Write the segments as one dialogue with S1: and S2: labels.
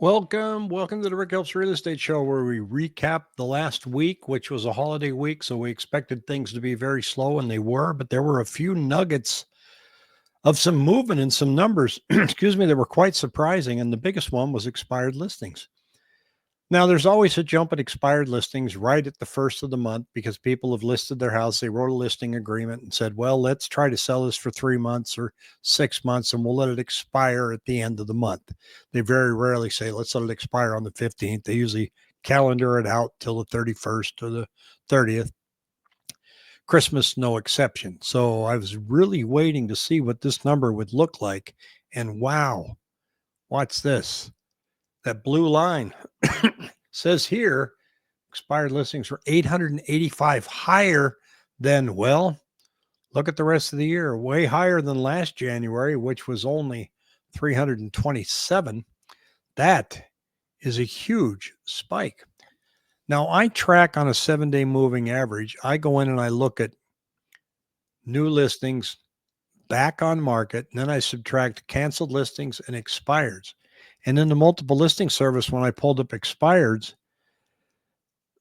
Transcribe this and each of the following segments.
S1: Welcome to the Rick Helps Real Estate Show, where we recap the last week, which was a holiday week. So we expected things to be very slow, and they were, but there were a few nuggets of some movement and some numbers, excuse me, that were quite surprising. And the biggest one was expired listings. Now, there's always a jump at expired listings right at the first of the month because people have listed their house. They wrote a listing agreement and said, well, let's try to sell this for 3 months or 6 months, and we'll let it expire at the end of the month. They very rarely say, let's let it expire on the 15th. They usually calendar it out till the 31st or the 30th. Christmas, no exception. So I was really waiting to see what this number would look like. And wow, watch this. That blue line says here expired listings were 885 higher than, well, look at the rest of the year, way higher than last January, which was only 327. That is a huge spike. Now, I track on a 7-day moving average. I go in and I look at new listings back on market, and then I subtract canceled listings and expireds. And in the multiple listing service, when I pulled up expireds,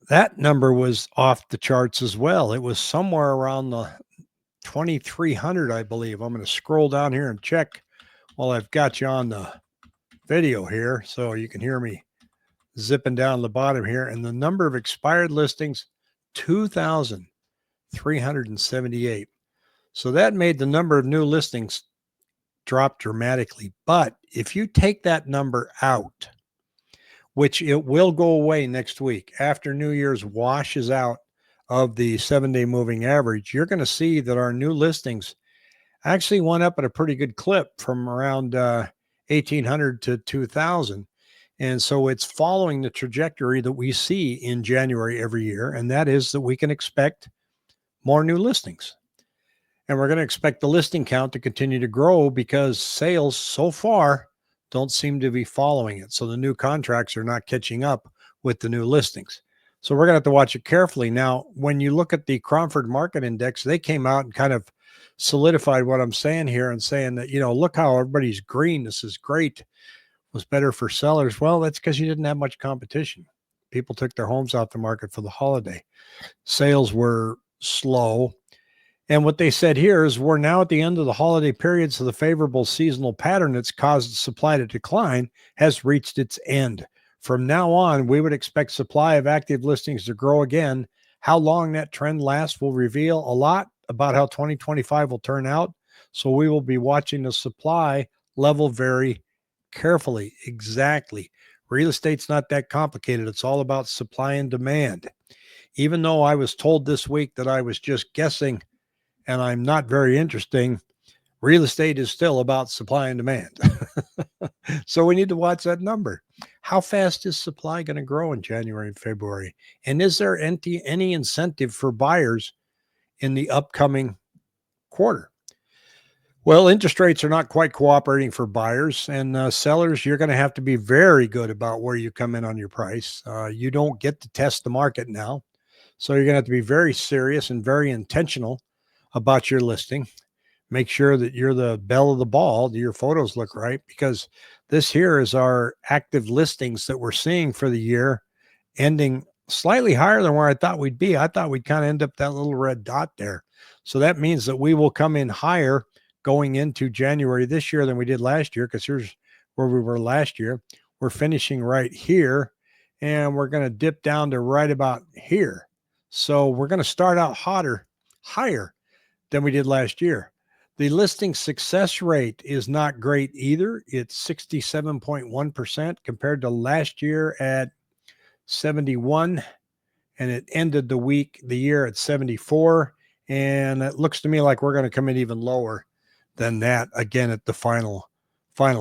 S1: that number was off the charts as well. It was somewhere around the 2,300, I believe. I'm going to scroll down here and check while I've got you on the video here so you can hear me zipping down the bottom here. And the number of expired listings, 2,378. So that made the number of new listings drop dramatically. But if you take that number out, which it will go away next week after New Year's washes out of the 7-day moving average, you're going to see that our new listings actually went up at a pretty good clip from around 1,800 to 2,000. And so it's following the trajectory that we see in January every year. And that is that we can expect more new listings. And we're going to expect the listing count to continue to grow because sales so far don't seem to be following it. So the new contracts are not catching up with the new listings. So we're going to have to watch it carefully. Now, when you look at the Cromford Market Index, they came out and kind of solidified what I'm saying here and saying that, look how everybody's green. This is great. It was better for sellers. Well, that's because you didn't have much competition. People took their homes off the market for the holiday. Sales were slow. And what they said here is we're now at the end of the holiday period, so the favorable seasonal pattern that's caused supply to decline has reached its end. From now on, we would expect supply of active listings to grow again. How long that trend lasts will reveal a lot about how 2025 will turn out. So we will be watching the supply level very carefully. Exactly. Real estate's not that complicated. It's all about supply and demand. Even though I was told this week that I was just guessing and I'm not very interesting, real estate is still about supply and demand. So we need to watch that number. How fast is supply going to grow in January and February? And is there any incentive for buyers in the upcoming quarter? Well, interest rates are not quite cooperating for buyers, and sellers, you're going to have to be very good about where you come in on your price. You don't get to test the market now. So you're going to have to be very serious and very intentional about your listing. Make sure that you're the belle of the ball, that your photos look right, because this here is our active listings that we're seeing for the year, ending slightly higher than where I thought we'd be. I thought we'd kind of end up that little red dot there. So that means that we will come in higher going into January this year than we did last year, because here's where we were last year. We're finishing right here, and we're going to dip down to right about here. So we're going to start out higher than we did last year. The listing success rate is not great either. It's 67.1% compared to last year at 71, and it ended the year at 74. And it looks to me like we're going to come in even lower than that again at the final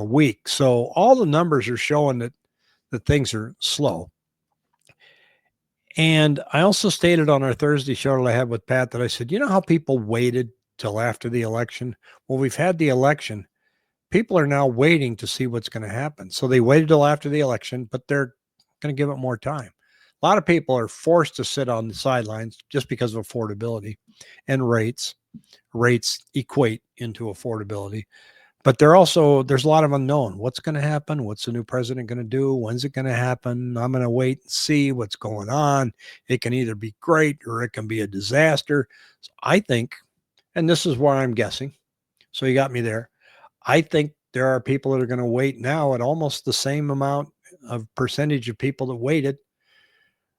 S1: week. So all the numbers are showing that things are slow. And I also stated on our Thursday show that I had with Pat that I said, you know how people waited till after the election? Well, we've had the election. People are now waiting to see what's going to happen. So they waited till after the election, but they're going to give it more time. A lot of people are forced to sit on the sidelines just because of affordability and rates. Rates equate into affordability. But there's a lot of unknown. What's going to happen? What's the new president going to do? When's it going to happen? I'm going to wait and see what's going on. It can either be great or it can be a disaster. So I think, and this is where I'm guessing. So you got me there. I think there are people that are going to wait now at almost the same amount of percentage of people that waited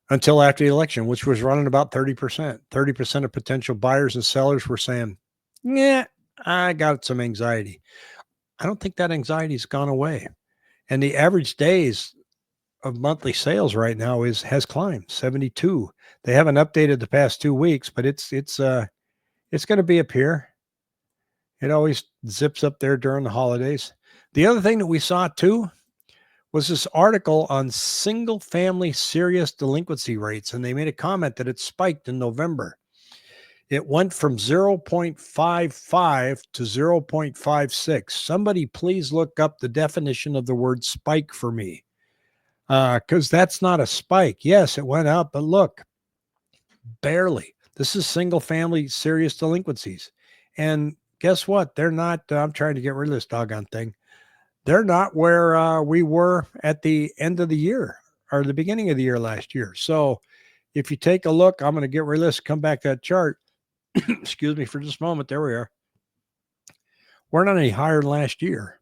S1: until after the election, which was running about 30%. 30% of potential buyers and sellers were saying, yeah, I got some anxiety. I don't think that anxiety's gone away. And the average days of monthly sales right now has climbed 72. They haven't updated the past 2 weeks, but it's going to be up here. It always zips up there during the holidays. The other thing that we saw too was this article on single family serious delinquency rates. And they made a comment that it spiked in November. It went from 0.55 to 0.56. Somebody please look up the definition of the word spike for me. Because that's not a spike. Yes, it went up, but look, barely. This is single family serious delinquencies. And guess what? They're not, I'm trying to get rid of this doggone thing. They're not where we were at the end of the year or the beginning of the year last year. So if you take a look, I'm going to get rid of this, come back to that chart. Excuse me for just a moment. There we are. We're not any higher than last year.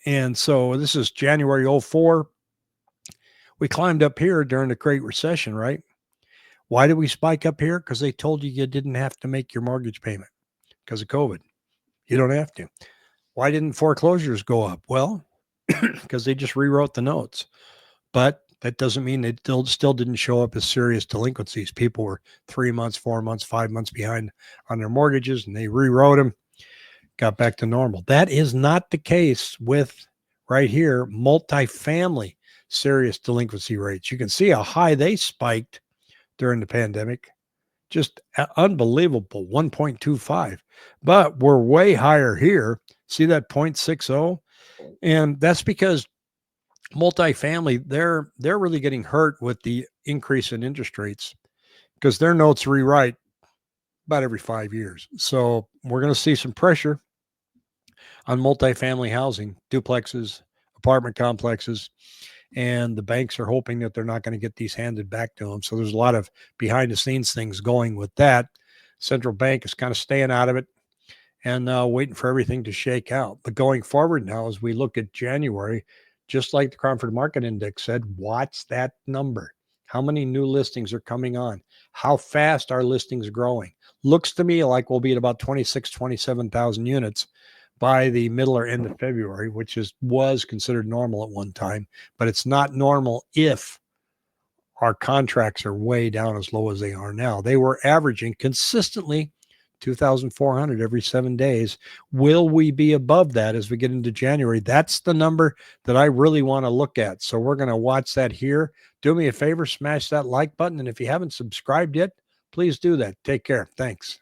S1: And so this is January 04. We climbed up here during the Great Recession, right? Why did we spike up here? Because they told you didn't have to make your mortgage payment because of COVID. You don't have to. Why didn't foreclosures go up? Well, because they just rewrote the notes. But that doesn't mean they still didn't show up as serious delinquencies. People were 3 months, 4 months, 5 months behind on their mortgages, and they rewrote them, got back to normal. That is not the case with right here, multifamily serious delinquency rates. You can see how high they spiked during the pandemic. Just unbelievable, 1.25. But we're way higher here. See that 0.60? And that's because multifamily, they're really getting hurt with the increase in interest rates because their notes rewrite about every 5 years. So we're going to see some pressure on multifamily housing, duplexes, apartment complexes, and the banks are hoping that they're not going to get these handed back to them. So there's a lot of behind the scenes things going with that. Central bank is kind of staying out of it and waiting for everything to shake out. But going forward now, as we look at January, just like the Cromford Market Index said, watch that number. How many new listings are coming on? How fast are listings growing? Looks to me like we'll be at about 27,000 units by the middle or end of February, which was considered normal at one time, but it's not normal if our contracts are way down as low as they are now. They were averaging consistently 2,400 every 7 days. Will we be above that as we get into January? That's the number that I really want to look at. So we're going to watch that here. Do me a favor, smash that like button. And if you haven't subscribed yet, please do that. Take care. Thanks.